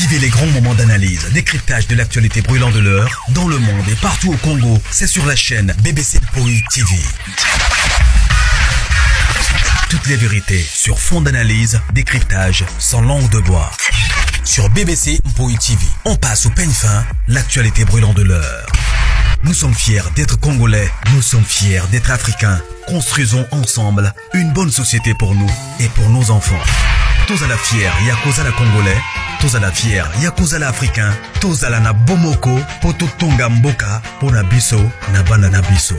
Vivez les grands moments d'analyse, décryptage de l'actualité brûlante de l'heure, dans le monde et partout au Congo. C'est sur la chaîne BBC Mpoi TV. Toutes les vérités sur fond d'analyse, décryptage sans langue de bois. Sur BBC Mpoi TV, on passe au peigne fin l'actualité brûlante de l'heure. Nous sommes fiers d'être Congolais, nous sommes fiers d'être Africains. Construisons ensemble une bonne société pour nous et pour nos enfants. Tous à la fière, Yakozala Congolais. Tous à la fière, Yakozala Africain. Tous à la na Bomoko, Poto Tonga Mboka, Pona Biso, Nabana Nabiso.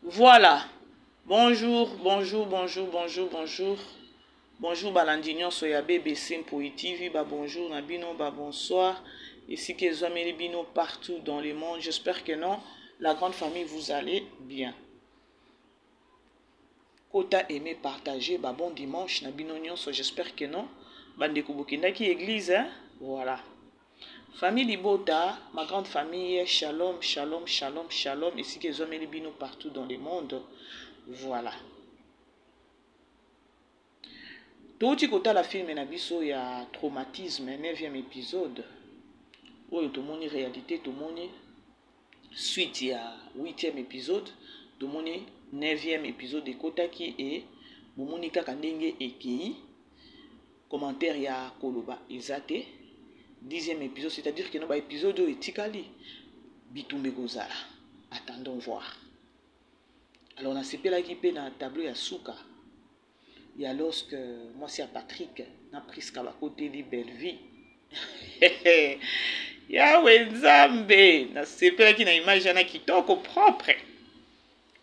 Voilà. Bonjour. Bonjour Balandignon Soya BBC Mpoi TV. Bonjour Nabino, bonsoir. Ici que les bino partout dans le monde. J'espère que non. La grande famille, vous allez bien. Kota aimé partager, bon dimanche, Nabino Nyonso, j'espère que non. Bande Kubukina qui église, hein? Voilà. Famille Libota, ma grande famille, shalom, shalom, shalom, shalom. Ici que les bino partout dans le monde. Voilà. Tout kota la film Nabiso, il y a traumatisme, 9e épisode. Oui, tout le monde réalité, tout le monde suite, il y a 8e épisode, tout le monde 9e épisode de Kota qui est Momonika Kandenge Ekei, commentaire il y a Koloba Ezate, 10e épisode, c'est-à-dire que nos épisodes etikali Bitumbe Gozala. Attendons voir. Alors on a CP là qui peut dans le tableau ya Souka. Il y a lorsque moi c'est à Patrick, n'a pris ce côté de belle vie. Yahweh Nzambe na sepela ki na image na kitoko propre.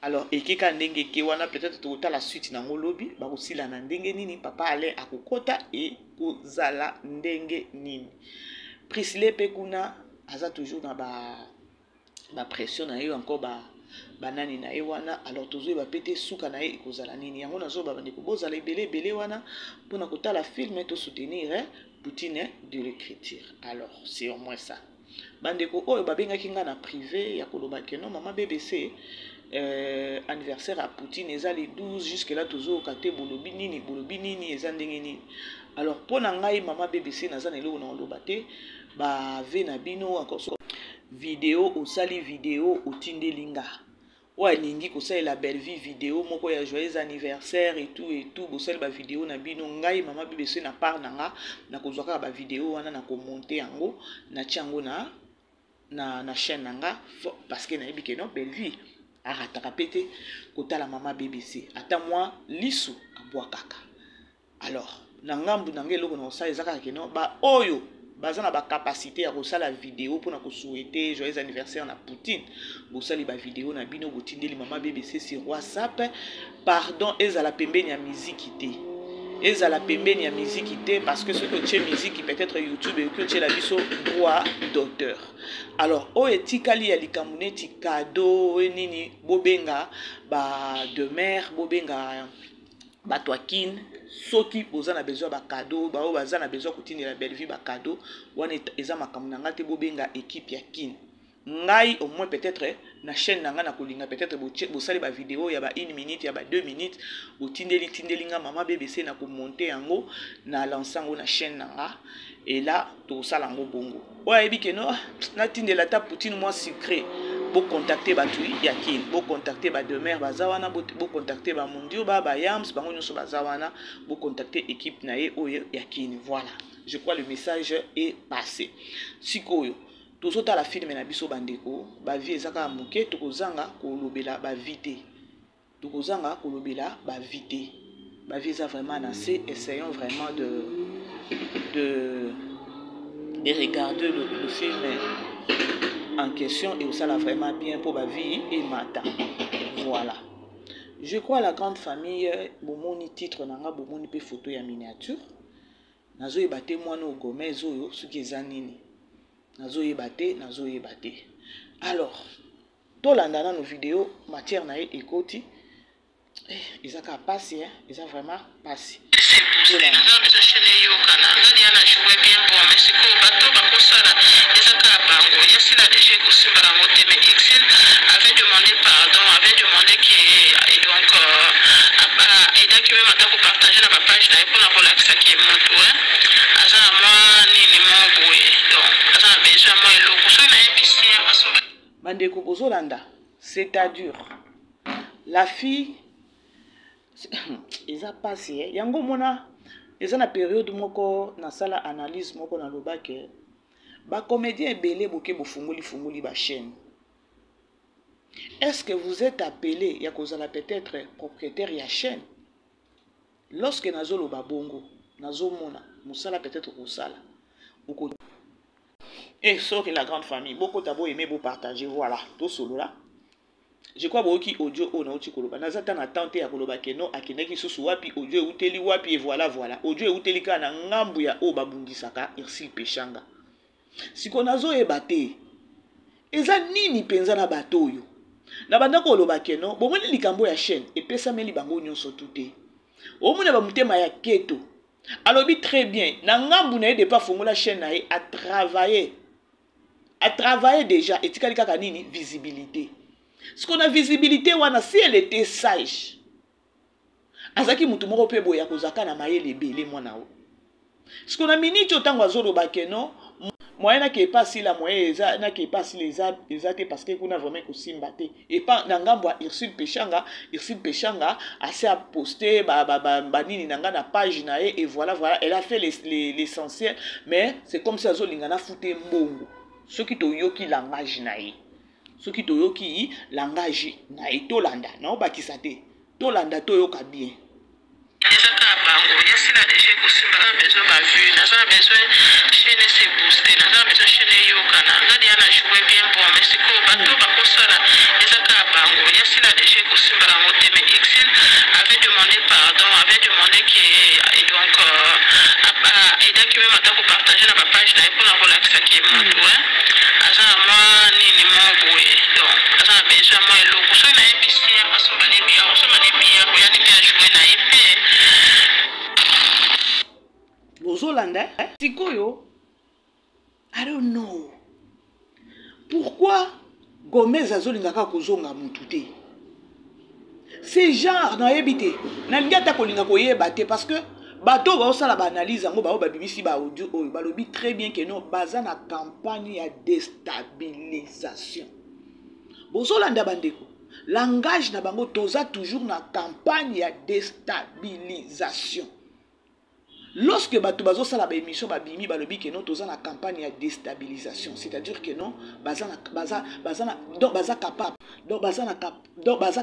Alors ekeka ndenge ke wana peut-être to la suite na ngolobi ba kosila na ndenge nini papa ale akokota e kozala ndenge nini. Priscille pe kuna aza toujours na ba pression na yo encore banani na ye wana. Alors tozo ba pété suka na ye kozala nini yango nazo ba bande ko bozala ebele wana pona kotala film to soutenir Poutine de l'écriture. Alors, c'est au moins ça. Bandeko, oh, babenga kinga na privé, ya koloba keno, maman BBC, anniversaire à Poutine, eza les 12, jusque là, tozo, kate, bolobi nini, eza ndenge nini. Alors, pour nangai, maman BBC, naza nelo na olobate, ba ve na bino, encore so, vidéo, osali vidéo, otinde linga. Ouais, ningi ko la belle vie vidéo moko ya joyeux anniversaire et tout bosel ba vidéo na bino ngai mama BBC na part nanga na kozwaka ba vidéo wana na ko monter yango na tiango na chaîne nanga parce que na yebike no belle vie arataka pété kota la mama BBC ata moi lisu abwa kaka. Alors na ngambu nanga eloko na osala ezaka keno ba oyo bazana ba capacité à la vidéo pour na ko souhaiter joyeux anniversaire na Poutine. Bosali ba vidéo na bino botindeli mama BBC sur WhatsApp. Pardon, ezala pembeni ya musique té. Ezala pembeni ya musique té parce que ce que tu musique peut-être YouTube et que tu la biso droit d'auteur. Alors, o etikali ya likamune ti cadeau nini bobenga ba de mère bobenga Batwakin, soki bozana besoin ba cadeau, ba bazana besoin kutini la belle vie ba cadeau, wana eza makamuna ngate bobenga équipe ya kin. Ngai au moins peut-être na chaîne nanga na kolinga peut-être bo sali ba vidéo ya ba 1 minute ya ba 2 minutes, bo tindeli nga mama BBC na ko monter yango na lansango na chaîne nanga et là to sala ngo bongo. Wa ebike no na tindela ta Poutine moi secret. Pour contacter Batui Yakin, pour contacter ba demeure bazawana, pour contacter ba Mundio ba Yams, ba ngonyo so bazawana, pour contacter équipe nae oyo Yakin. Voilà. Je crois le message est passé. Sikoyo, tozota la film na biso bandeko, ba vie ezaka muke tokozanga kolobela ba vité. Tokozanga kolobela ba vité. Ba vie eza vraiment assez, essayons vraiment de regarder le film en question et ça l'a vraiment bien pour ma vie et mata. Voilà. Je crois la grande famille bomoni titre nanga bomoni pe photo ya miniature. Nazo yebate mwana Gomez oyo suki ezanini. Nazo yebate. Alors, to landana nos vidéos matière na ekoti ils ont passé hein, ils ont vraiment passé. Avait demandé pardon, avait demandé que et donc et donc même à partager la page pour la relaxer. bandeko bozolanda, c'est-à-dire la fille eza passé yango mona eza na période moko na sala analyse moko na lobake ba comédien belé boké fungoli ba chaîne. Est-ce que vous êtes appelé ya kozala peut-être propriétaire ya chaîne? Lorsque nazo loba bongo nazo mona musala peut-être kosala oko et sauf que la grande famille beaucoup tabo aimé vous partager voilà tout solo là. Je crois boki audio on a koloba nazata na tante ya koloba keno akineki susu wapi audio uteli wapi et voilà audio uteli kana ngambu ya o babundisaka Irsil Peshanga siko nazo ebate eza nini penza na bato oyo na banda koloba keno bomoni likambo ya chaîne epesa meli bango nyonso tuté omuna ba mutema ya keto alobi très bien na ngambu na ye de pas fongola chaîne na ye a travailler déjà etikali kaka nini visibilité. Ce qu'on a visibilité wana si elle était sage azaki mutu moko pe boya kozaka na mayele belé mwana o. Ce qu'on a minute autant azolo bakeno moyen na ke pas si la moyen eza na ke pas si les te parce que kuna vraiment ko simba te et pas na ngambo Irsil Peshanga assez a posté ba nini nanga na page na et voilà elle a fait l'essentiel mais c'est comme si azolinga na fouté mbongo ce qui to yoki langage na ye. Ce qui toyoki langage na etolanda na obakisa te tolanda toyoka bien. Eza ka bango yasi la déchet kosimba na besoin ba vue na ça besoin chaîne se booster na ça besoin chaîne yoka na ngadi ana jouer bien bon mais c'est ko bato ba kosala eza ka bango yasi la déchet kosimba na moté mais Irsil avait demandé pardon avait demandé que donc aida qui même atako partager na ba page na pour na relaxer qui monde ouais asa moi nini mo boye donc asa besoin moi lo so na episi aso bane bia ya ni bien jouer na épée Bozolanda sikoyo I don't know pourquoi Gomez azolingaka kozonga mutu te. C'est genre na yebite na ngata kolinga koyeba te parce que bato ba osala ba analyse ngo ba babibisi ba audio oyo balobi très bien que non baza na campagne ya déstabilisation. Bozolanda bandeko langage na bango toza toujours na campagne ya déstabilisation. Lorsque bato bazo sala ba émission ba bimi balobi que non toza na campagne ya déstabilisation, c'est-à-dire que non baza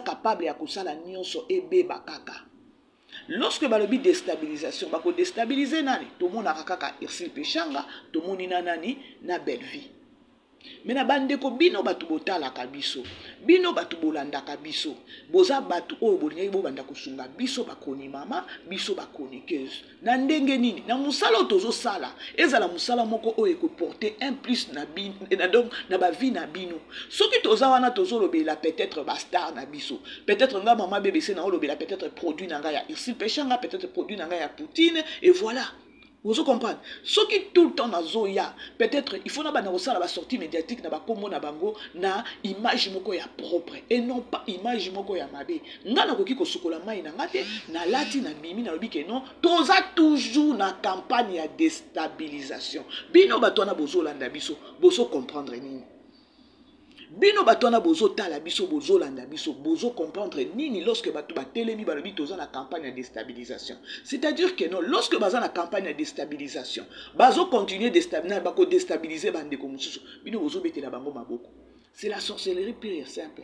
capable ya kosala nyonso ebeba kaka. Lorsque balobi déstabilisation bako déstabiliser nani to mona kaka Irsil Peshanga to moni nani na belle vie. Mais na bandeko bino batu botala kabiso bino batu bolanda kabiso boza batu oyo bolingi bo banda kusunga biso bakoni mama biso bakoni keuse na ndenge nini na musala tozo sala ezala musala moko oyo ko porter un plus na bin na donc na ba vie na bino soki toza wana tozo lobela peut-être ba star na biso peut-être nga mama BBC na lobela peut-être produit na nga ya Irsil Peshanga peut-être produit na nga ya Poutine et voilà. Vous comprenez? Ce qui tout le temps na zoya, peut-être il faut na bana osala ba sortie médiatique na ba kombo na bango na image moko ya propre et non pas image moko ya mabe. Ngana koki ko sukola mai na ngate na lati na bimi na lobi ke non, toza toujours na campagne ya déstabilisation. Bino batona bozolanda biso, bozo comprendre nini? Bino batona bozo tala biso bozolanda biso bozo comprendre nini lorsque batu batelemi balobi toza na campagne de déstabilisation. C'est-à-dire que non lorsque baza na campagne de déstabilisation, bazo continuer déstabiliser bako déstabiliser bande ko mususu. Bino bozo betela bango maboko. C'est la sorcellerie pure et simple.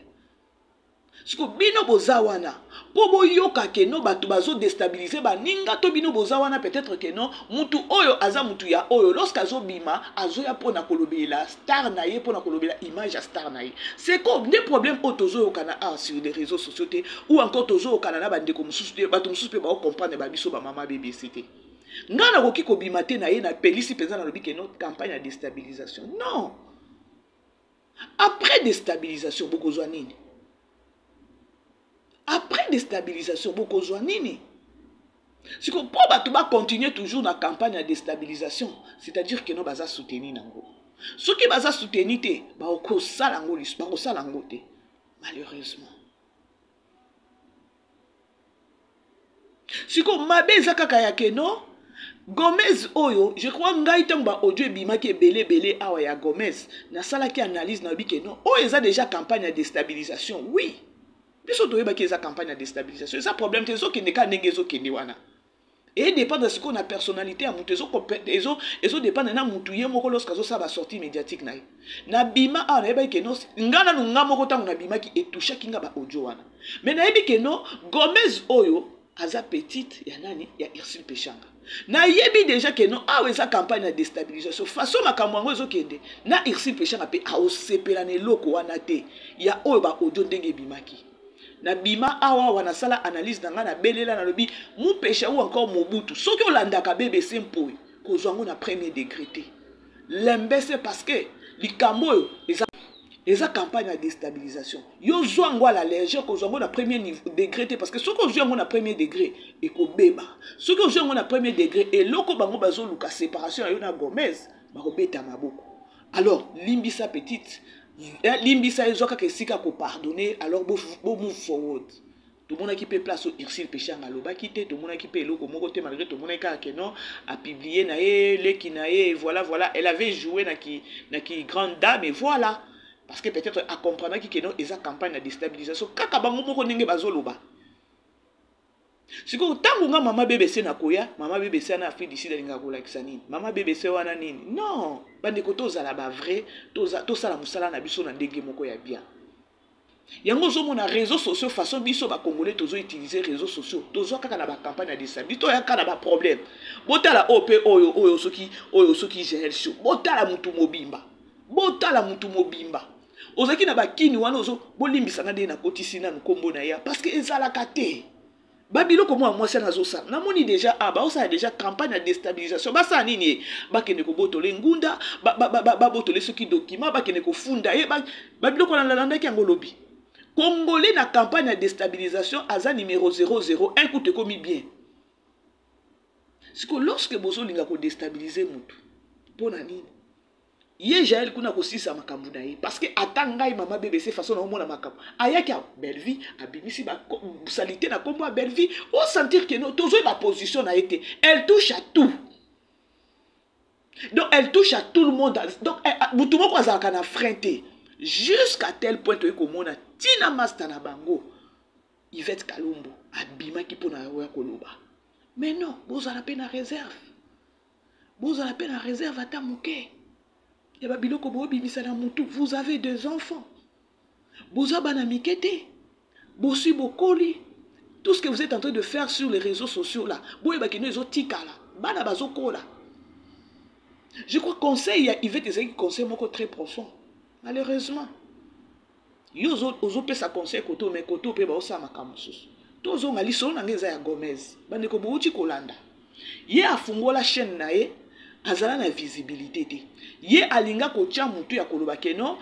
Siko bino bozawana po boyoka ke no batu bazo déstabiliser baninga to bino bozawana peut-être que non mutu oyo aza mutu ya oyo lorsque azo bima azo ya pona kolobela star na ye pona kolobela image ya star na ye. C'est comme des problèmes otozo yokana sur les réseaux sociaux ou encore tozo yokana na bande ko mususu te batu mususu pe ba comprendre ba biso ba mama BBC te. Ngana koki ko bima te na ye na pelisi penza na lobi ke no campagne de déstabilisation. Non. Après déstabilisation bokozwa nini? Après déstabilisation, beaucoup de nini. Si on peut continuer toujours la campagne de déstabilisation, c'est-à-dire que nous allons soutenir nango. Ce qui va soutenir te, ba oko salango lis, ba salango te. Malheureusement. Si on mabe zakaka ya keno, Gomez oyo, je crois ngai tamba audio bimaki belé awa ya Gomez. Na sala qui analyse na bike non. Oh, ils a déjà campagne de déstabilisation. Oui. Biso to yeba ki eza campagne de déstabilisation. Eza problème te zo kende ka ndenge zo kende wana. Et dépend de ce qu'on a personnalité à mutu ezo dépend na mutu ye moko lorsque zo sa ba sortie médiatique na ye. Na bima a na yeba ke non ngana no ngamo ko tango na bima ki etoucha kinga ba audio wana. Mais na yebi ke non Gomez oyo aza petite ya nani ya Ursule Pechanga. Na yebi déjà que non ah eza campagne de déstabilisation façon makambo yango ezo kende na Ursule Pechanga pe a osepela ne loko wana te ya oyo ba audio ndenge bimaki. Na bima awa wana sala analyse nanga na belela na lobi mu péché ou encore Mobutu soki olandaka BBC mpoi kozwango na premier degré te lembese parce que likambo eza campagne de déstabilisation yo zwango à la légère kozwango na premier degré te parce que soki ozwango na premier degré ekobeba soki ozwango na premier degré eloko bango bazoluka séparation yo na Gomez bakobeta maboko alors limbisa petite limbisa ezoka ke sika ko pardonner alors bo move forward tout le monde qui peut place au Ursule Pechanga loba kité tout le monde qui peut eloko moko te malgré tout le monde que non a publié na le kinae voilà elle avait joué na ki grande dame et voilà parce que peut-être à comprendre que non eza campagne de déstabilisation kaka bango moko ndenge bazoloba siko tango nga mama BBC na koya mama BBC na Afrique d'ici dalinga ko lakisa nini mama BBC wana nini non bande ko tozala ba vrai tozala musala na biso na ndenge moko ya bien yango zo mona réseaux sociaux façon biso ba congolais tozo utiliser réseaux sociaux tozo kaka na ba campagne de déstabilisation to ya kana ba problème botala OP oyo soki gère show botala mutu mobimba ozaki na bakini wana ozo bolimbisa na de na kotisi na nkombo na ya parce que ezala kate babilo ko moi ça nazo ça namoni déjà ça a déjà campagne de déstabilisation ba ça nini ba kene ko botole ngunda ba botole soki document ba kene ko funda ye babilo ko landa ki ngolobi congolais na campagne de déstabilisation aza numéro 001 coûte komi bien siko lorsque bozo linga ko déstabiliser mutu pona nini ye Jaël kuna ko sisa makambu na ye parce que atangai mama BBC façon na omona makambu ayaki a Belleville abimisi ba salité na kombo a Belleville on sentir que non toujours la position a été elle touche à tout donc elle touche à tout le monde donc mutu moko azalaka na freinté jusqu'à tel point que komona tina master na bango Yvette Kalumbo abima ki pona ya koloba mais non bozala pe na réserve ata muke. Vous avez 2 enfants. Vous avez tout ce que vous êtes en train de faire sur les réseaux sociaux là. Je crois conseil il veut des conseils très profond. Malheureusement. Yozo pe sa conseil koto mais koto pe ba osama kamususu. Tozo ngali so na ngeza ya Gomez. Bande ko bouti kolanda. Ye afungola chaîne na ye. Azala na visibilité te ye alinga ko tia mutu ya koloba keno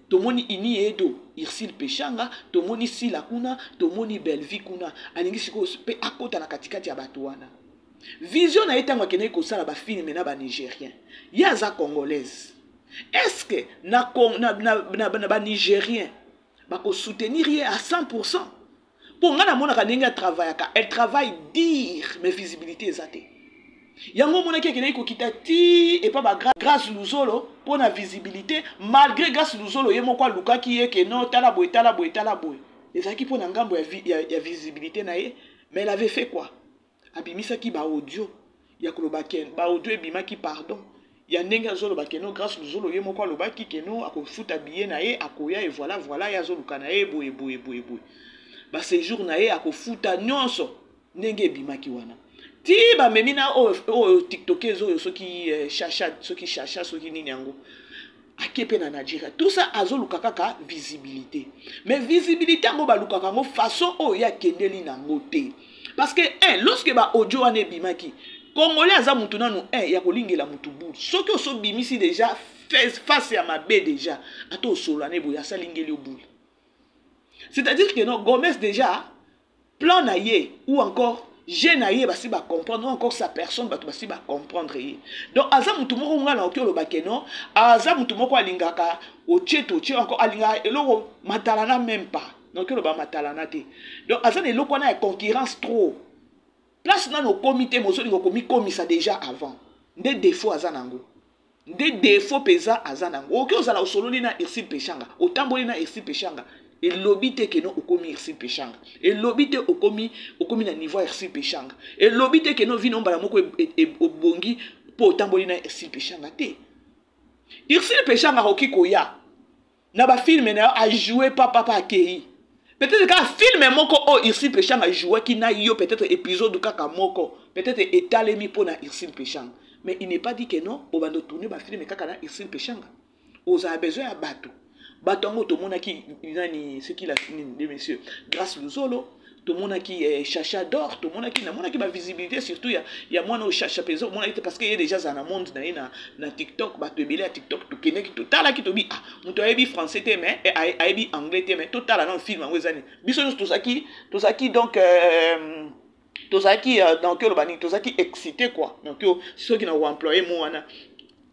tomoni ini edo Ursule Pechanga tomoni sila kuna tomoni Belleville kuna alingi siko pe akota na katikati ya bato wana vision na etango kene ko sala ba film na ba nigérien ye aza congolaise est-ce que na ba nigérien ba ko soutenir ye à 100% pour ngana mona ka ndenge travailler elle travaille dire mais visibilité ezate yango mona ki ekene ko kitati et pas ba grâce luzolo pour la visibilité malgré grâce luzolo ye moko luka ki ye ke non tala boy ezaki pour na ngambo ya visibilité na ye mais elle avait fait quoi abimisa ki ba audio ya koloba ken ba audio ebima ki pardon ya ndenge azolo ba keno grâce luzolo ye moko loba ki keno akofuta billet na ye akoya et voilà ya zolo kana ye boye ba séjour na ye akofuta nyonso ndenge ebima ki wana ti ba memina o tiktokezo yo soki chacha soki nini yango akepe na Nigeria tout ça azoluka kaka visibilité mais visibilité ngo ba lukaka ngo façon o ya kendeli na ngote parce que lorsque ba audio ane bimaki congolais aza mutu nanu ya kolingela mutu bu soki oso bimisi déjà face à ma bé déjà ato solane bo ya salingeli obu c'est-à-dire que non Gomez déjà plan na ye ou encore jeune aye basi ba comprendre encore sa personne basi ba comprendre ye donc aza mutu moko ngala okyo lo bakeno aza mutu moko alingaka ocheto encore alinga eloko matalana même pas donc lo ba matalana te donc aza ne eloko na concurrence trop place na no comité mosoli ngo komi komisa déjà avant des défauts azanango des défauts pesa azanango oki ozala osololi na Ursule Pechanga otamboli na Ursule Pechanga et lobité que non okomi Ursule Pechanga et lobité okomi na niveau Ursule Pechanga et lobité que non vino mbala moko obongi po otamboli na Ursule Pechanga te Ursule Pechanga oki koya na ba film na a jouer papa akei. Peut-être qu'un film moko o Ursule Pechanga joué qui n'a eu peut-être épisode kaka moko peut-être étalemi pour na Ursule Pechanga mais il n'est pas dit que non on va tourner ba film kaka na Ursule Pechanga on a besoin à bateau ngo to mona ki nani ce qu'il a fini les messieurs grâce Luzolo to mona ki Chacha d'or to mona ki na mona ki ba visibilité surtout il y a mona au Chacha peso mona parce que il y a déjà dans le monde na TikTok ba to belé à TikTok to kene ki to tala ki to bi ah muto ayebi français te mais ayebi anglais te mais to tala na film ngo ezani biso to saki donc tozaki donc le bani tozaki excité quoi donc ceux qui n'ont employé moi wana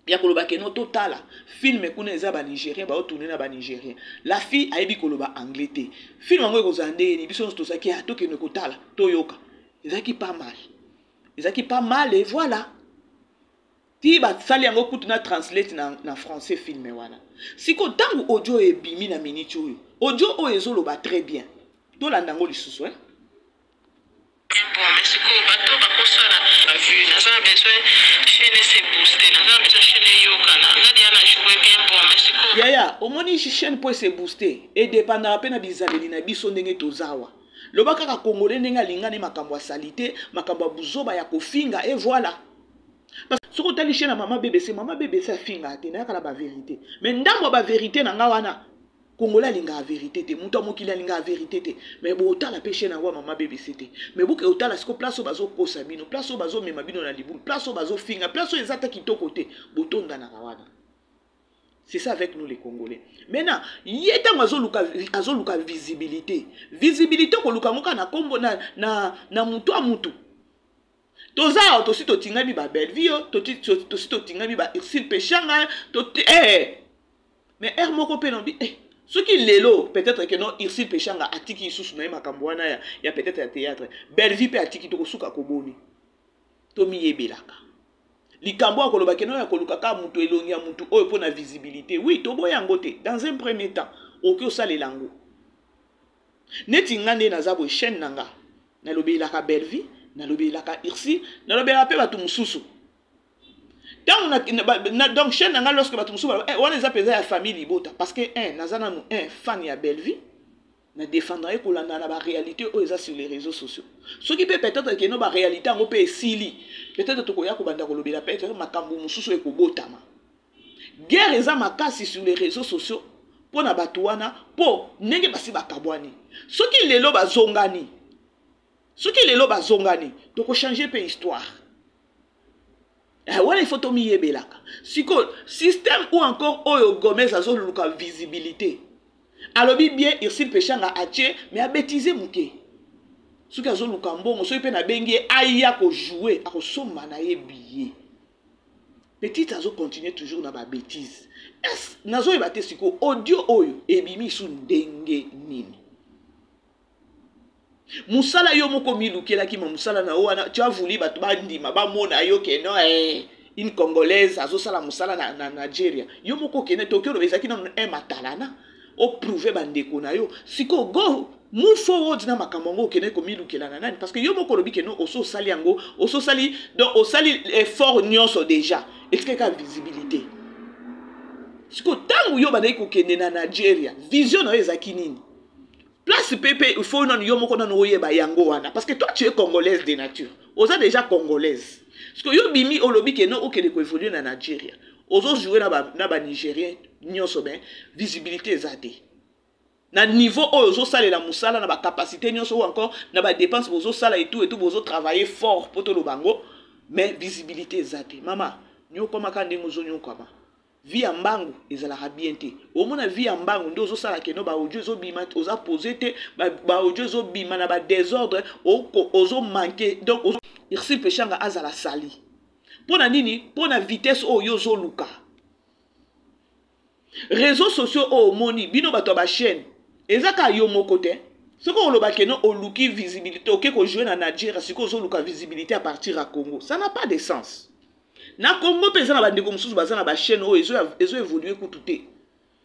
ya koloba keno total film kuna eza ba Nigérien ba tourner na ba Nigérien la fille ayebi koloba anglais te film ngo ekozande ni biso tozaki atoke ne kotala toyoka ezaki pas mal et voilà ti ba sali yango kutu na translate na français film wana siko tangu audio ebimi na minute oyo audio oyo ezoloba très bien to landa ngo lisusu hein. Bon, mais c'est quoi, bateau, bakosala, la vue, naza besoin chaîne c'est boosté, naza besoin chaîne yokana, ngadi ana jouer bien bon, mais c'est quoi. Yaya, omoni chaîne pour se booster et dépendant pe na bizaleli na biso ndenge tozawa. Loba kaka congolais ndenge lingani makambo ya salite, makambo ya buzoba ya kofinga et voilà. Parce que soko tali chaîne maman BBC a finga te na kala ba vérité. Mais ndambo ba vérité na nga wana Congolais linga la vérité te muto mokili linga la vérité te mais bo otala péché na wa mama BBC te mais boke otala siko place o bazo kosa bino place o bazo mema bino na libu place o bazo finga place o ezata kitoko te botonda na kawana. C'est ça avec nous les Congolais. Maintenant, yeta azoluka visibilité ko luka moka na kombo na mutu a mutu. Toza to si to tinga bi ba Belleville to si to tinga bi ba Ursule Pechanga to mais moko pe no bi ce qui lelo peut-être que non Ursule Pechanga atiki isusu na makambo wana ya peut-être à théâtre Belleville pe atiki to kosuka koboni to miyebelaka likambo akoloba ke no ya koluka ka mutu elongi ya mutu oyo pona visibilité oui to boya ngote dans un premier temps oki osala lango neti ngande na zabo chaîne nanga na lobelaka Belleville na lobelaka Ursule na lobelaka pe batu mususu. Donc chaîne nanga lorsque batu mususu on les appelle la famille libota parce que nazana nous fan ya Belleville na défendra ko la na ba réalité o eza sur les réseaux sociaux ce qui peut peut-être que no ba réalité ngo pe sili peut-être to ko ya ko banda ko lobela peut-être makambo mususu e ko botama guerre eza makasi sur les réseaux sociaux pour na batu wana po ndenge basi bakabwani ce qui lelo bazongani to ko changer pe histoire. Voilà, il faut to miyebelaka. Siko système ou encore Oyo Gomez azo luka visibilité. Alobi bien Ursule Pechanga ache mais a bêtiser muke. Suki azo luka mbongo so pe na bengi aya ko jouer ako soma na ye billet. Petit azo continuer toujours na ba bêtise. Est nazo ebate siko audio oyo ebimi su ndenge nini. Musala yo moko milukela ki musala na wana tu as voulu batu bandima ba mona yo ke no une congolaise azo sala musala na Nigeria yo moko ke ne tokyo bezaki na matalana o prouver bandeko na yo siko go move forward na makambo ke ne ko milukela na nani parce que yo moko lobi ke no oso sali yango oso sali donc osali effort nyonso déjà est-ce que ka visibilité siko tangu yo bandai ko kende na Nigeria vision na ezaki nini. Place Pépé, il faut non yomo kono no yeba yango wana parce que toi tu es congolaise de nature. Oza déjà congolaise. Parce que yo bimi olobi ke no okele ko évoluer na Nigeria. Ozo jouer na ba Nigérien nyonso ben visibilité ezate. Na niveau ozo sala la musala na ba capacité nyonso ou encore na ba dépense ozo sala et tout ozo travailler fort pour to lo bango mais visibilité ezate. Mama, nyo koma ka ndengo zo nyo koma. Vie en bango ezalaka bien te omona vie en bango ndo ozosala keno ba audio zo bima oza poser te ba audio zo bima na ba désordre ozo manquer donc Ursule Pechanga azala sali pona nini pona vitesse oyo zo luka réseaux sociaux o moni bino bato ba chaîne ezaka yo moko te Ce qu'on a dit, on a visibilité, ok, qu'on joue dans Nigeria, c'est qu'on a visibilité à partir à Congo. Ça n'a pas de sens. Na Congo, personne n'a pas de bazana ba chaîne, ils ont évolué pour tout.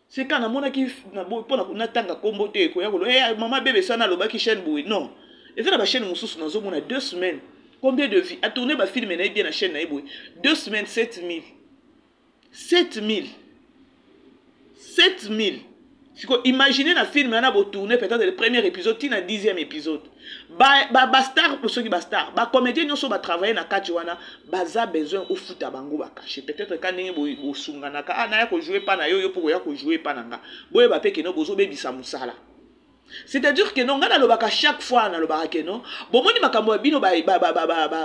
C'est quand on a qui na tanga Congo te ko ya ko maman bébé ça na loba ki chaîne boui. Non. Et ça la chaîne mususu na zo mona 2 semaines. Combien de vie a tourné ba film na bien na chaîne na boui. 2 semaines 7000. 7000. 7000. Imaginez la film, on a beau tourner peut-être le premier épisode, le 10e épisode. Bastar, pour ceux qui bastar, comédien, nous sommes travailler dans Kachiwana, baza besoin au foot à bango ba caché. Peut-être quand on est sungana, ah na ya ko jouer pas na yo pour ya ko jouer pas nanga. Boye ba pe que no bozo bebi samusala. C'est-à-dire que non ngana lo baka chaque fois na lo baka que non. Bon moni makambo bino ba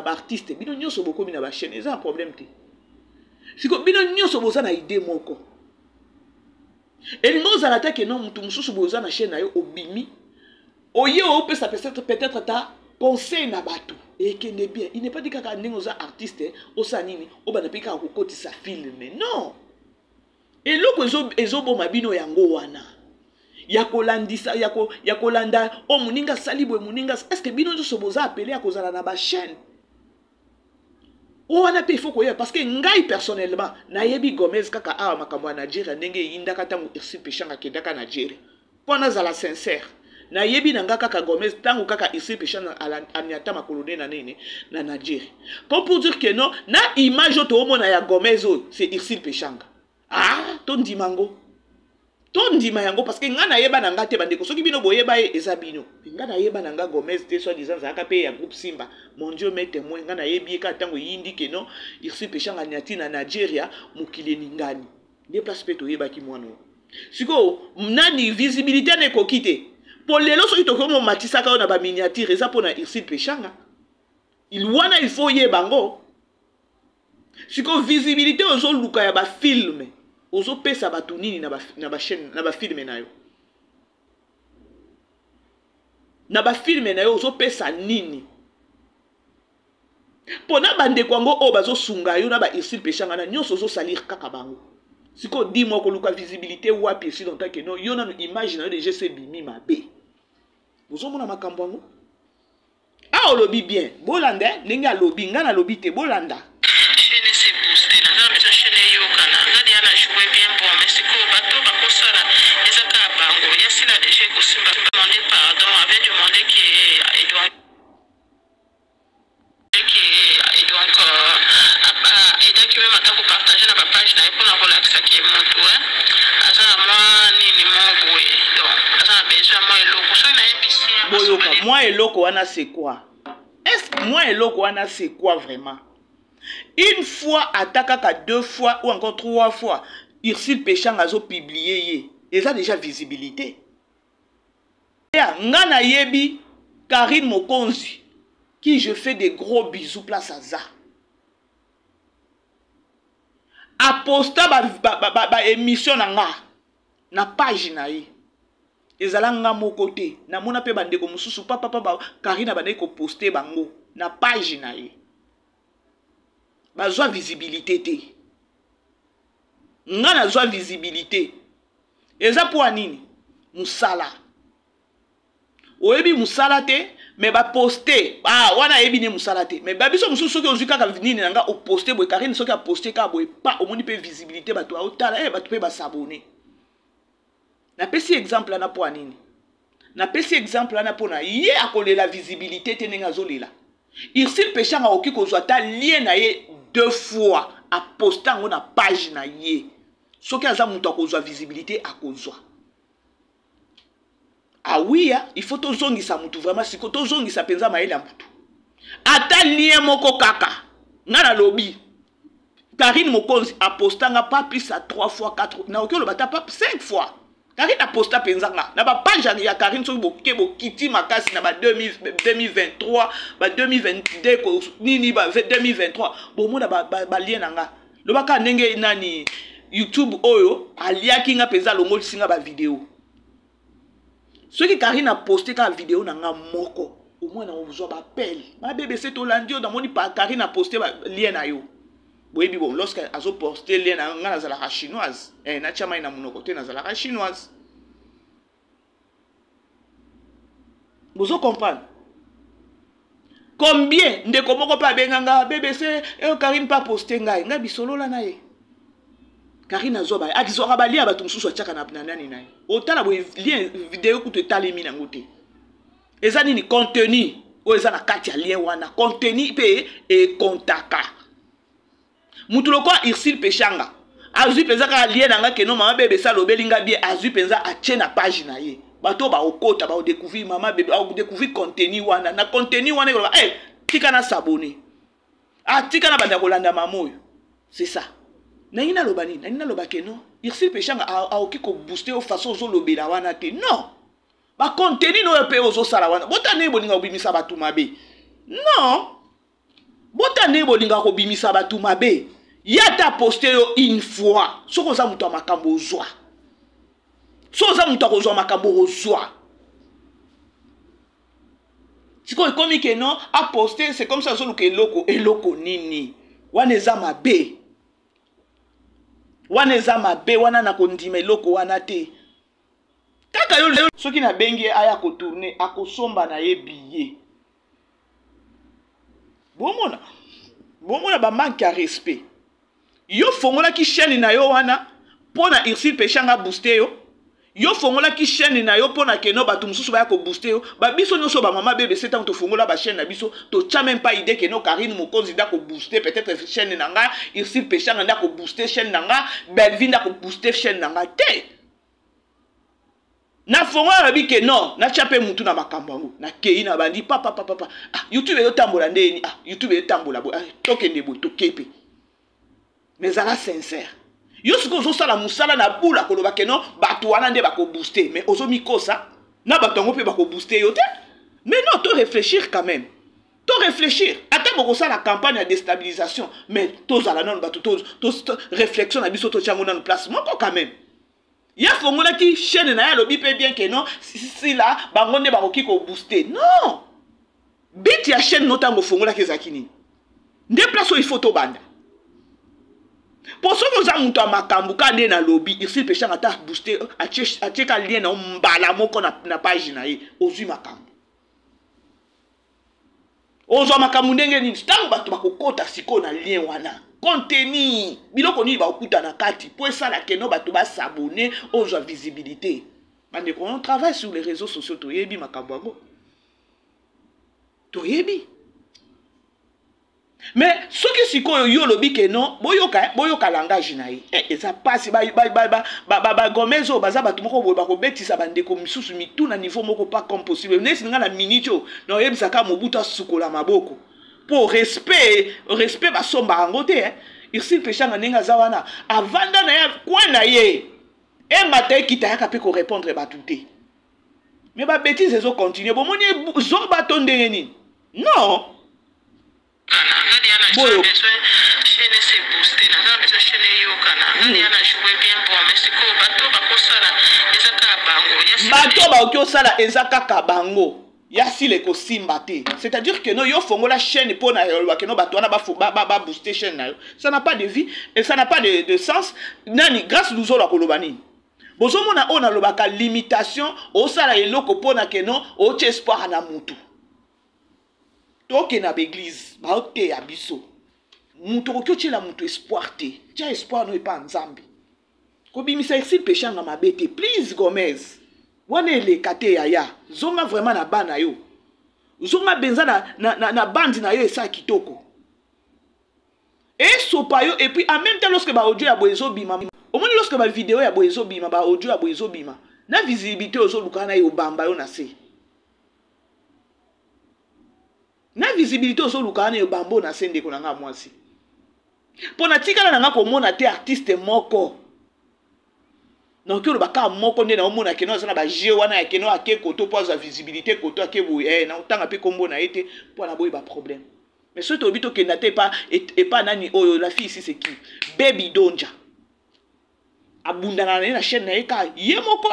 artiste, bino nyoso boko bina ba chaîne, ça un problème te. Siko bino nyoso boza na idée moko. Et nous allons attaquer non mutu mususu boza na chaîne na yo obimi. Oye o peut ça peut-être ta pensée na bato et que n'est bien. Il n'est pas dit kaka ndingoza artiste o sanini o bana pika ko kotisa film mais non. Et loko ezo bo mabino yango wana. Ya kolandisa ya kolanda o muninga salibwe muninga est-ce que bino nzo boza appeler à kozala na ba chaîne. Oh, on a payé faut quoi parce que ngai personnellement na yebi Gomez kaka a makambo na Nigeria ndenge yinda kata mu irsi peshanga kedaka na Nigeria pona za la sincère na yebi nanga kaka Gomez tangu kaka irsi peshanga aniata makolone na nene na Nigeria pour dire que non na image to mona ya Gomez c'est irsi peshanga ton dimango ton dimango parce que ngana yeba nanga te bandeko soki bino boyeba eza bino ngana yeba nanga Gomez te soit disant zaka pe ya groupe Simba mon Dieu met témoin ngana yebi ka tango yindi que non il se peshanga nyati na Nigeria mukile ningani des place peto yeba ki mwana siko nani visibilité ne kokite pour lelo soki to komo matisa ka na ba miniature eza pona irsi peshanga il wana il faut yebango siko visibilité ozo luka ya ba film ozo pesa batu nini na ba chaîne na ba film na yo na ba film na yo ozo pesa nini pona bande kwango o bazo sunga yo na ba irsil peshanga na nyonso ozo salir kaka bango siko di mo ko luka visibilité wapi si longtemps que non yo na image na yo déjà c'est bimi mabe ozo mona makambo ngo a olobi bien bolanda ninga lobi ngana lobi te bolanda moi et loko wana c'est quoi? Est-ce que moi et loko wana c'est quoi vraiment? Une fois attaquaka 2 fois ou encore 3 fois Irsil Peshanga zo publié et ça déjà visibilité. Ngana yebi Karine Mokonzi qui je fais des gros bisous place à ça. A posta ba émission na page na ye. Ezalanga mo côté na mona pe bandeko mususu papa Karina bande ko poster bango na page na ye. Bazwa visibilité te. Ngana zwa visibilité. Eza po anini? Musala. Oyebi musala te mais ba poster wana yebi ne musala te mais ba biso mususu soki ozuka ka nini nanga o poster boy Karine soki a poster ka boy pa omoni pe visibilité bato a otala bato pe ba s'abonner. Na pesi exemple na po anini? Na pesi exemple na po na ye akole la visibilité te nenga zolela. Irsil Peshanga oki kozwa ta lien na ye 2 fois a poster ngo na page na ye. Soki aza muto akozwa visibilité akozwa. Ah oui, il faut to zongisa mutu vraiment siko to zongisa penza maela mutu. Ata lien moko kaka. Ngana lobby. Karine Mokonzi a postanga pas plus à 3 fois 4 na okyo lo bata pas 5 fois. Karine a posta penzanga na ba page ya Karine so boke bokiti makasi na ba 2023 ba 2022 ko nini ba 2023 bomona ba lien nanga. Lo baka ndenge nani YouTube oyo aliaki nga penza longo singa ba vidéo. Ce qui Karine a posté la vidéo dans un moko, au moins on vous a appel. Ma bébé c'est au lundi dans mon pas Karine a posté lien à yo. Oui bon lorsque a posté lien à la chinoise, na chama ina mon côté na la chinoise. Vous comprenez? Combien de komoko pa benganga BBC Karine pas posté ngai nga bisolo la nae. Karine azoba akizora balia ba tumsusu achaka na nani nae. Otala bo lien vidéo ku te talemi na ngote. Eza nini contenu o eza na kati ya lien wana contenu pe e kontaka. Mutu lokwa Irsil Peshanga. Azui penza ka lien nanga ke no mama bebe sa lobelinga bien azui penza a na page na ye. Bato ba okota ba découvrir maman bébé ba découvrir contenu wana na contenu wana ko eh tika na s'abonner ah tika na banda kolanda mamoyo c'est ça na ina lobani na ina lobake non Irsil Peshanga a oki ko booster au façon zo lobela wana te non ba contenu no pe ozo sala wana botane bolinga obimisa batu mabe non botane bolinga ko bimisa batu mabe yata poster yo une fois soko za muto makambo zwa soza mutu akozwa makambo kozwa sikoyo ekomi ke non a poster c'est comme ça zoluka eloko nini wana eza mabe wana na kondima eloko wana te kaka yo soki na bengi aya kotourne akosomba na ye billet bomona ba manque à respect yo fongola ki chaîne na yo wana pona Irsil Peshanga booster yo fongola ki chaîne na yo pona keno batu mususu ba ko booster yo ba biso nyoso ba mama bébé c'est tant to fongola ba chaîne na biso to tcha même pas idée keno Karine Mokonzi da ko booster peut-être chaîne na nga Irsil Peshanga da ko booster chaîne na nga Belvin da ko booster chaîne na nga te na fongola bi ke non na chape mutu na makambo ngo na kei na bandi papa ah YouTube yo tambola ndeni ah YouTube yo tambola bo tokende bo to kepe mais ala sincère yo siko zo sala musala na bula koloba ke non batu wana nde bako booster mais ozo mikosa na batongo pe bako booster yo te mais non to réfléchir quand même to réfléchir ata boko sala campagne de déstabilisation mais to zala non batu to réflexion na biso to chango na place moko quand même ya fongola ki chaîne na ya lobi pe bien que non si là bango nde bako ki ko booster non bit ya chaîne notango fongola ke zakini nde place il faut to banda pour ce que nous avons makambu kande na lobby Irsil Peshanga ta booster acheka lien na mbala moko na page na ye ozui makambu ozo makambu ndenge nini tango bato bakokota siko na lien wana contenu biloko nini bakuta na kati po esala keno bato ba s'abonner ozo visibilité bande on travaille sur les réseaux sociaux to yebi makambu ngo to yebi. Mais ce qui sikoyo yo lobi ke non boyoka langage na ye eza pasi ba gomezo baza batu moko boba ko betisa bande ko misusu mitu na niveau moko pas comme possible nesi nga na minito na yebisa ka mobuta sukola maboko pour respect ba somba ngote Irsil Peshanga nenga zawana avanda na ya kwa na ye e matin kitayaka pe ko répondre batuté mais ba bêtise ezo continuer bo moni zo batonde nini non boyo chaîne c'est boosté na besoin chaîne yo kana ngani ana jouer bien bon mais c'est ko bato bakosala ezaka bango bato ba okosala ezaka kabango yasi le ko simbate c'est-à-dire que no yo fongola chaîne pona yo ke no bato wana ba booster chaîne na yo ça n'a pas de vie et ça n'a pas de sens nani grâce luzo la kolobani bozomona ona lobaka limitation osala eloko pona ke no o espoir na mutu toke na l'église ba ote ya biso mutu okyo la mutu espoir te tia espoir no epa nzambi ko bimisa Irsil Peshanga mabete please Gomez wana ele kate ya zonga vraiment na bana yo zonga benza na bandi na yo esa kitoko et sopa yo et puis en même temps lorsque ba audio ya boezo bima au moins lorsque ba vidéo ya boezo bima ba audio ya boezo bima na visibilité ozo lukana yo bamba yo na se na visibilité ozo lukana yo bambo na sende ko nga mwasi pona tikala na nga ko mona te artiste moko donc le baka moko nde na omona keno na ba jeu wana ya keno ake koto poza visibilité koto ake bo na utanga pe kombo na ete pona boy ba problème mais ce to bito kenda te pas et pas nani oyo la fille ici c'est qui Baby Donja abundana na chaîne na eka yemoko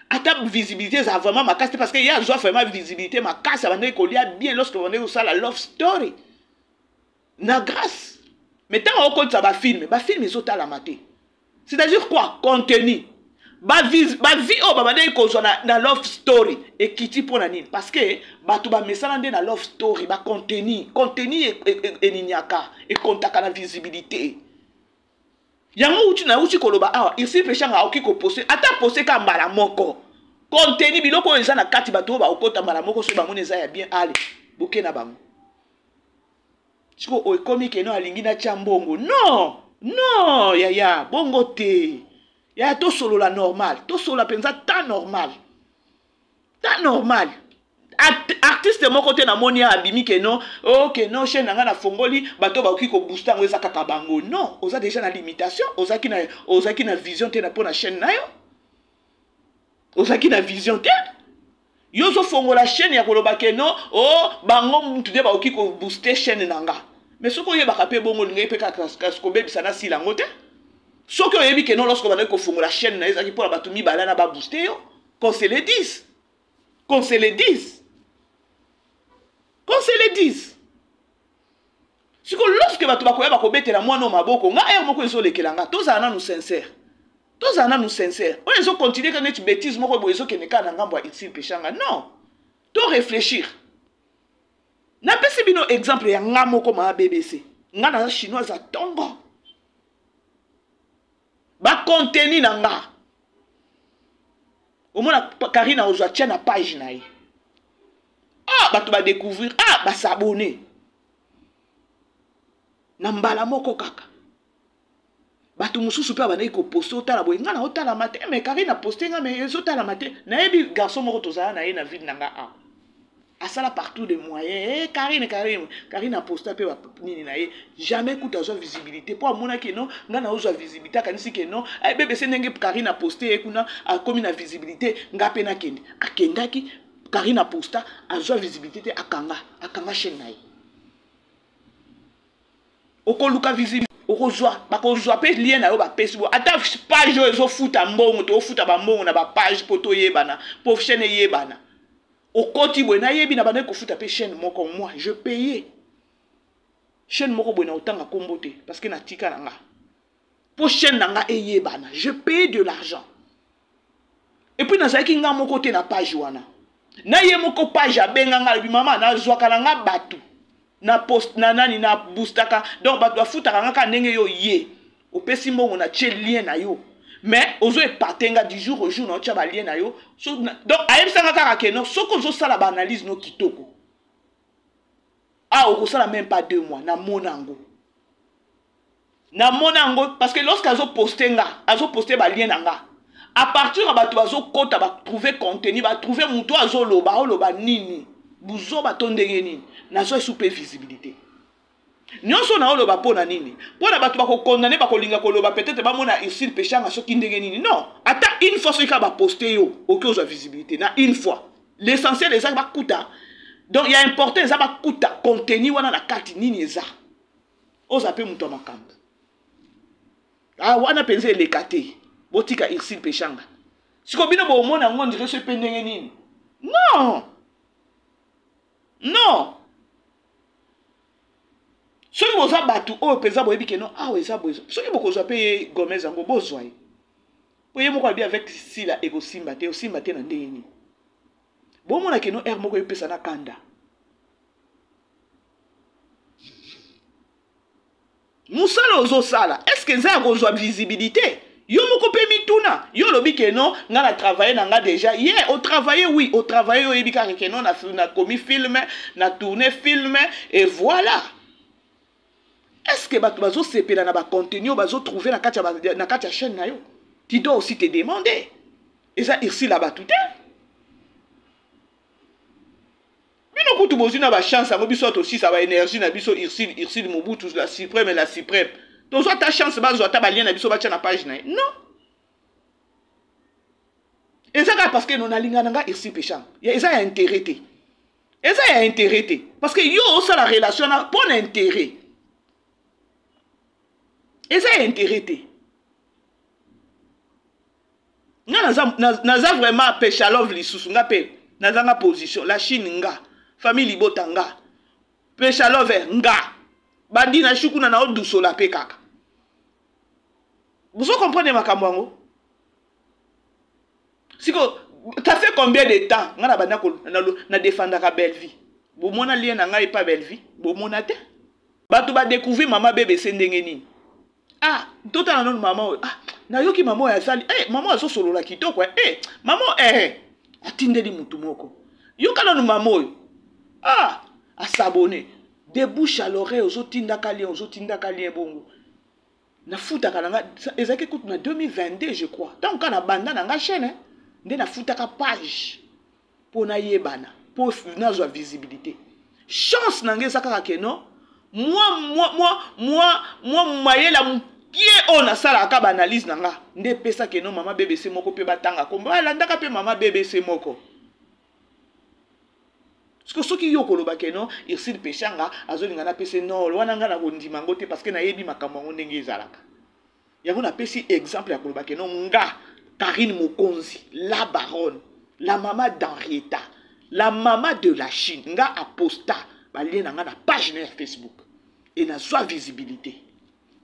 ata visibilité ça vraiment ma casse parce que y a vraiment visibilité ma casse ça va ko lia bien lorsque on est ça la love story na grâce mais tant on compte ça ba film ils sont à la maté c'est-à-dire quoi contenu ba vie o ba bande ko zo na love story et kiti pona nini parce que batu ba mesana nde na love story ba contenu et ninyaka et kontaka na visibilité yango uti koloba awa ici pechanga oki ko poster ata poster ka mbala moko contenu biloko eza na kati batu ba okota mbala moko so ba mona eza ya bien ale boke na bango siko o ekomi ke no alingi na chambongo non ya bongo te ya to solo la normal to solo la penza ta normal artiste moko te na moni abimi ke no ok no chaîne nga na fongoli bato ba oki ko booster ngo eza kaka bango non oza déjà na limitation ozaki na vision te na pona chaîne na yo ozaki na vision te yo zo fongola chaîne ya koloba ke no bango mutu de ba oki ko booster chaîne nanga mais soko ye baka pe bongo linga pe kaka ko bebisa na sila ngote soko yebi ke no lorsque ba ko fongola chaîne na ezaki pour bato mi balana ba booster yo qu'on se le dise siko lorsque bato bakoyeba ko betela mwana maboko nga moko ezo lekelanga tozana nanu sincère oyo ezo continuer ka neti bêtise moko boyo ezo keneka na ngambo ici pechanga non to réfléchir na pesi bino exemple ya nga moko ma BBC nga na chinoise a tongo ba contenu na nga omona Karina ozwa tia na page na ye bato ba découvrir ba s'abonner na mbala moko kaka bato mususu pe abandaki ko poster otala boye nga na otala mate mais Karina poster nga mais ezotala mate na yebi garçon moko tozala na ye na ville nanga asala partout des moyens Karina poster pe nini na ye jamais kuta zo visibilité pour amona ke non nga na ozo visibilité kanisi ke non BBC ndenge Karina poster ekuna akomi na visibilité nga pe na kende akendaki Karina poster azo visibilité akanga chaîne na ye okoluka visibilité okozwa pe lien na yo ba Facebook ata page yo ezo futa mbongo to futa ba mbongo na ba page poto yebana pour chaîne yebana okoti boye na yebi na bana ko futa pe chaîne moko moi je payais chaîne moko boye na otanga kombo te parce que na tika nanga pour chaîne nanga eyebana je payais de l'argent et puis na zaki nga moko te na page wana na ye moko page abenga nga bi mama na zwaka nga batu na post na nani na boostaka donc bato afutaka nga ka ndenge yo ye opesi mbongo na tie lien na yo mais ozo epatenga du jour au jour na tia ba lien na yo donc ayebisanga kaka ke no soko zo sala ba analyse no kitoko okosala même pas 2 mois na monango parce que lorsque azo poster ba lien nanga à partir bato bazo kota ba trouver contenu ba trouver muto azo loba nini buzo bato ndenge nini nazo super visibilité nyonso na oloba pona nini pona bato bako condamner bako linga koloba peut-être ba mona ici pechanga soki ndenge nini non ata une fois soki ba poster yo oki ozo visibilité na une fois l'essentiel eza ba kuta donc il y a important eza ba kuta contenu wana na kati nini eza oza pe muto makambo wana penze lekate botika ici pechanga siko bino bo mona ngo ndire so pe ndenge nini non soki boza batu oyo peza boyebi ke non eza bozo soki bokozwa pe Gomez yango bozwa ye boye moko abi avec sila ekosimba te na ndenge nini bomona ke non moko epesa na kanda musala ozosala est-ce que nza kozwa visibilité yo moko pe mituna yo lobi ke non nga na travailler nanga déjà au travailler oui au travailler yo yebi ka ke non na commis film na tourner film et voilà est-ce que bato bazo sepela na ba contenu bazo trouver na kati ya chaîne na yo tu dois aussi te demander et ça ici là-bas tout est bino kutu bozi na ba chance ngo biso aussi ça va énergie na biso ici Mobutu la suprême tozo ta chance bazo ta ba lien na biso ba tia na page na non et ça parce que non alinga nanga ici péchant et ça y a intérêt parce que yo ça la relation na bon intérêt et ça y a intérêt naza vraiment pécha love lisusu nga pe nazanga position la Chine nga famille libota nga pécha love nga bandi na shukuna na odusola pe kaka vous comprenez makambo yango Siko, ça fait combien de temps? Na défendre la belle vie. Bon, mon allié n'a pas belle vie. Bon, mon até. Bah, tu vas découvrir maman bébé sendengeni. Ah, tout à l'heure, maman. Ah, na yoki maman ya sali. Eh, maman a solo la kito quoi. Eh, maman, atinde di mutu moko. Yoka no maman. Ah, à s'abonner. De bouche à l'oreille, aux autres tinda bongo. Na futa kananga, ezaki écoute na 2022 je crois. Tant qu'on a banda na chaîne, hein. Na futa ka page pour na yebana, pour na zo visibilité. Chance nangé saka ke non. Moi moyen la pied on a sala ka analyse nanga. Nde pesa ke non mama bébé c'est moko pe batanga. Komba la ndaka pe mama bébé c'est moko. Parce que ceux qui yo koloba ke non, ils s'il péchanga, azolinga na pese non, wana nga na kondima ngote parce que na yebi makambo ngo ndenge ezalaka. Yango na pesi exemple ya koloba ke non nga Karine Mokonzi, la baronne, la maman d'Henrietta, la maman de la Chine, nga aposta, ba lien nga na page na Facebook et na soit visibilité.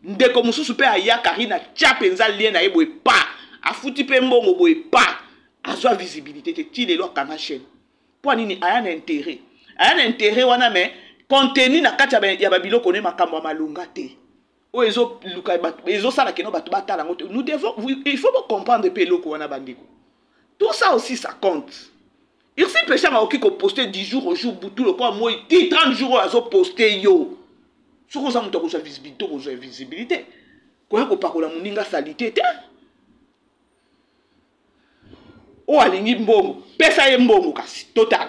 Ndeko mususu pe aya Karine tia penza lien na eboy pa, afuti pe mbongo boy pa, a soit visibilité te ti lelo kana chaîne. Pour nini aya na intérêt. Aya na intérêt wana mais contenu na kati ya babilo kone makambo malunga te. O ezo luka ezo sala keno batu batala ngote. Nous devons il faut comprendre pe loko wana bandiko. Tout ça aussi ça compte. Il s'est péché ma okiko poster 10 jours au jour butu le quoi moi 30 jours azo poster yo. Soko za muto ko visibilité. Ko ko pakola muninga salité te. O alingi mbongo pesa ye mbongo kasi total.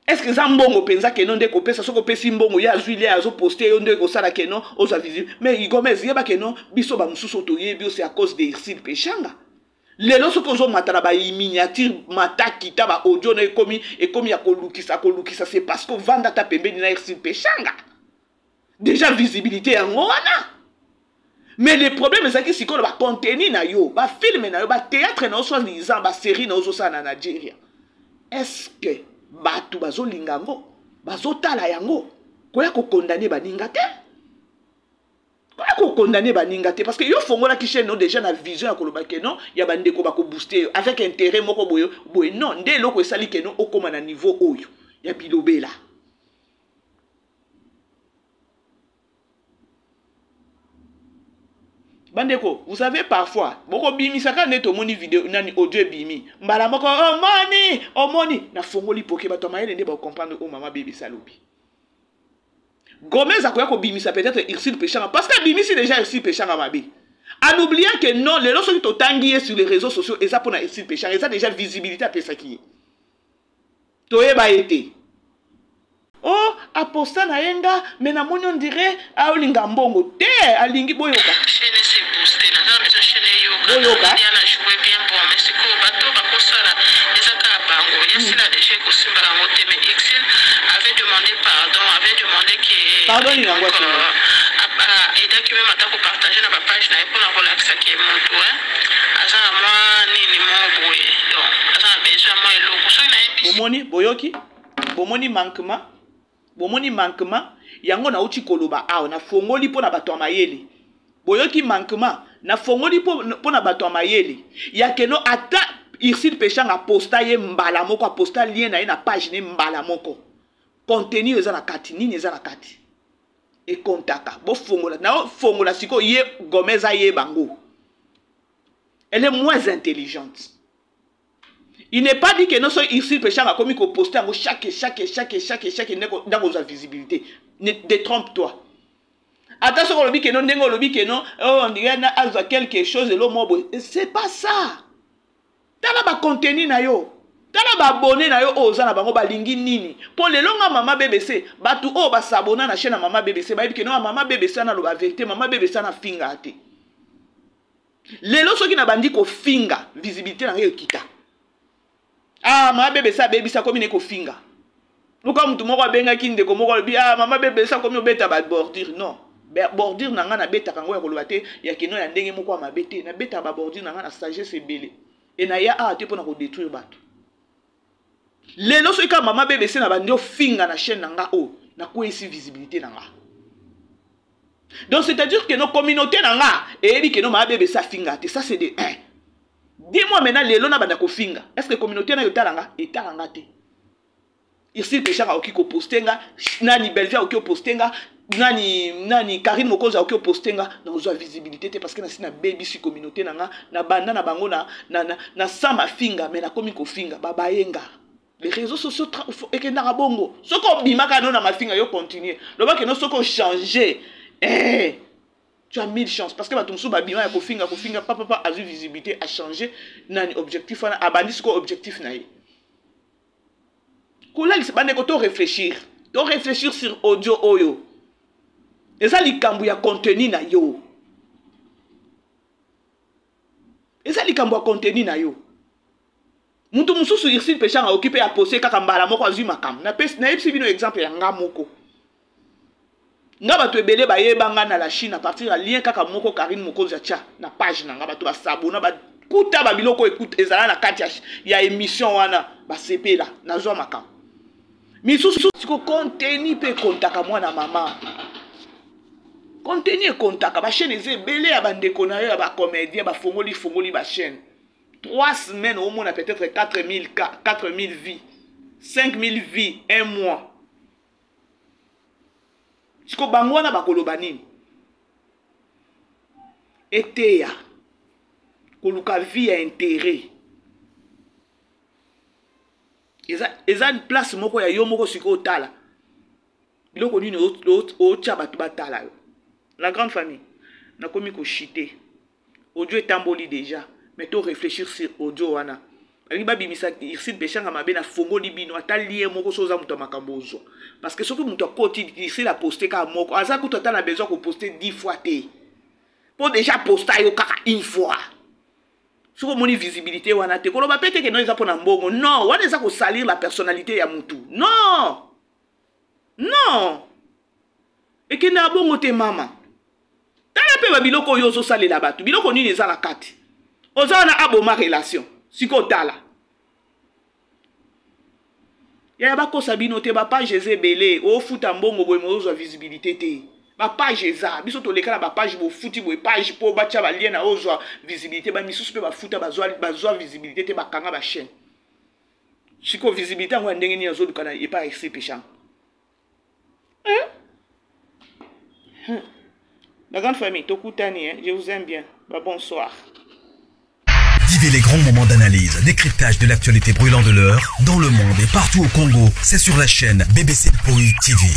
Est-ce que ça mbongo penza ke non de ko pesa soko pesi mbongo ya zuile azo poster yo nde ko sala ke non oza visible mais igomez yeba ke non biso ba mususu to yebi c'est à cause de Irsil Pechanga. Lelo soko zo matala ba miniature mataki ta ba audio na ekomi ya kolukisa c'est parce que vanda ta pembeni na Irsil Pechanga. Déjà visibilité en wana. Mais le problème c'est que si on va contenir na yo, va filmer na yo, va théâtre na yo, soit disant va série na yo ça na Nigeria. Est-ce que batu bazo lingango, bazo tala yango, koya ko condamner baninga te? Koya ko condamner baninga te parce que yo fongola ki chaîne no déjà na vision ya koloba ke non, ya bande ko ba ko booster avec intérêt moko boyo, boy non, ndé loko esali ke non okoma na niveau oyo. Ya bilobela. Bandeko, vous savez parfois, boko bimi saka neto moni vidéo nani audio bimi. Mbala moko oh money na fongoli poke bato mayele nde ba comprendre o mama bébé salobi. Gomez akoya ko bimi ça peut-être Irsil Pechanga parce que bimi c'est déjà Irsil Pechanga mabe. En oubliant que non, les gens qui totangié sur les réseaux sociaux et ça pour na Irsil Pechanga, ça déjà visibilité à pesa qui. Toye ba été. Oh, aposta na yenga, mais na moni on dirait a olinga mbongo te, alingi boyoka. Chaîne c'est boosté, na za maison chaîne yoka. Boyoka. Il y a joué bien bon, mais c'est quoi bateau ba kosala, ezaka bango. Il y a déjà ko simbala moté mais Exil avait demandé pardon, avait demandé que pardon il ngwa tu. Et donc même atako partager na ba page na pour na relaxa ke monto hein. Asa moi ni mo boye. Donc, asa besoin moi eloko so na bomoni boyoki, bomoni manquement, yango na uchi koloba awo na fongoli po na bato mayele. Boyoki manquement na fongoli po na bato mayele. Ya keno ata Irsil Pechanga posta ye mbala moko posta lien na ye na page ne mbala moko. Contenu eza na kati nini eza na kati. E kontaka bo fongola na fongola siko ye Gomez ye bango. Elle est moins intelligente. Il n'est pas dit que non soit Irsil Pechanga comme il faut poster chaque dans vos visibilité. Ne détrompe-toi. Attention on dit que non, on dit que non, on dirait na quelque chose et l'homme c'est pas ça. Tala ba contenu na yo. Tala ba abonné na yo oza na bango ba lingi nini. Pour les longa mama BBC, batu o ba s'abonner na chaîne mama BBC, ba que non mama BBC na lo ba vérité, mama BBC na finga ate. Lelo soki na bandi ko finga visibilité na yo kita. Ah, mama bébé ça comme une finga. Nous comme tout le monde benga kinde comme on dit ah mama bébé ça comme beta ba bordure non. Bordure nanga na beta kango ya kolobate ya kino ya ndenge moko ma bete na beta ba bordure nanga na sagesse belé. Et na ya a te pour na ko détruire bato. Lelo so ka mama bébé na bandi finga na chaîne nanga o na ko esi visibilité nanga. Donc c'est-à-dire que nos communautés nanga et dit que no mama bébé ça finga, ça c'est de 1. Dis-moi maintenant, les lona banda kofinga. Est-ce que la communauté na yotalanga? Etalanga te. Ici, Péchanga oki ko postenga, nani Belvia oki ko postenga, nani Karine Mokoza oki ko postenga, na ozo visibilité te parce que na sina baby si communauté nanga, na banda na bango na sama finga, mais na komi ko finga, baba yenga. Les réseaux sociaux et que na bongo. Soko bimaka no na ma finga yo continuer. Le ba que no soko changer. Tu as 1000 chances parce que batumsu babima ya ko finga papa a eu visibilité a changer nani objectif na abandi siko objectif na ye. Kola il se bande ko to réfléchir sur audio oyo. Eza likambu ya contenu na yo. Eza likambu ya contenu na yo. Muntu mususu Irsile Péchanga occupé à poser kaka mbala moko azui makam. Na yebisi bino exemple ya nga moko. Nga bato ebele ba yebanga na la Chine à partir ya lien kaka moko Karine Mokoza tia na page na nga bato ba sabona ba kuta ba biloko écoute ezala na kati ya émission wana ba sepela na zo makam. Misusu siko contenu pe kontaka mwana mama. Contenu kontaka ba chaîne ezebele ya bandeko na yo ya ba comédien ba fongoli ba chaîne. 3 semaines au moins peut-être 4000 vies, 5000 vies, un mois. Ce que bangwana bakoloba nini? Eteya. Koluka vie à intérêt. Eza une place moko ya yo moko siko tala. Biloko nini o tia batu batala yo. La grande famille na komi ko chiter. Audio est tamboli déjà. Mais tu réfléchir sur audio wana. Riba bimisa Irsile Péchanga mabe na fongoli bino atali moko soza muto makambozo. Parce que surtout muto koti ici la poster ka moko. Aza ko tota na besoin ko poster 10 fois té. Pour déjà poster yo kaka une fois. Soko moni visibilité wana te. Koloba pete ke no eza pona mbongo. Non, wana eza ko salir la personnalité ya mutu. Non. Non. Et que na bongo te mama. Tala pe ba biloko yo zo salela batu. Biloko nini eza la kati. Ozana aboma relation. Siko tala. Ya ba ko sabino te ba page ezebele. O futa mbongo boy mozo visibilité te. Ba page eza. Biso to lekala ba page bo futi boy page po ba tia ba lien na ozo visibilité ba misusu pe ba futa ba zo visibilité te ba kanga ba chaîne. Siko visibilité ngwa ndenge ni ozo dukana e pa Irsile Péchanga. La grande famille, Tokutani, je vous aime bien. Bah, bonsoir. Vivez les grands moments d'analyse, décryptage de l'actualité brûlante de l'heure, dans le monde et partout au Congo. C'est sur la chaîne BBC Mpoi TV.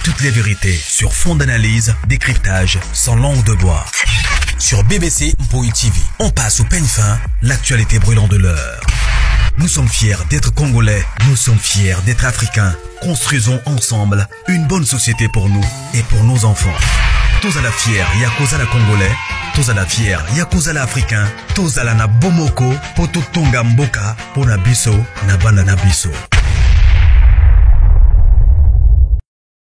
Toutes les vérités sur fond d'analyse, décryptage sans langue de bois. Sur BBC Mpoi TV, on passe au peigne fin, l'actualité brûlante de l'heure. Nous sommes fiers d'être Congolais, nous sommes fiers d'être Africains. Construisons ensemble une bonne société pour nous et pour nos enfants. Tous à la fière, Yakoza la Congolais. Tous à la fière, Yakoza la Africain. Tous à la na Bomoko, Poto Tonga Mboka, Pona Biso, na Banana Biso.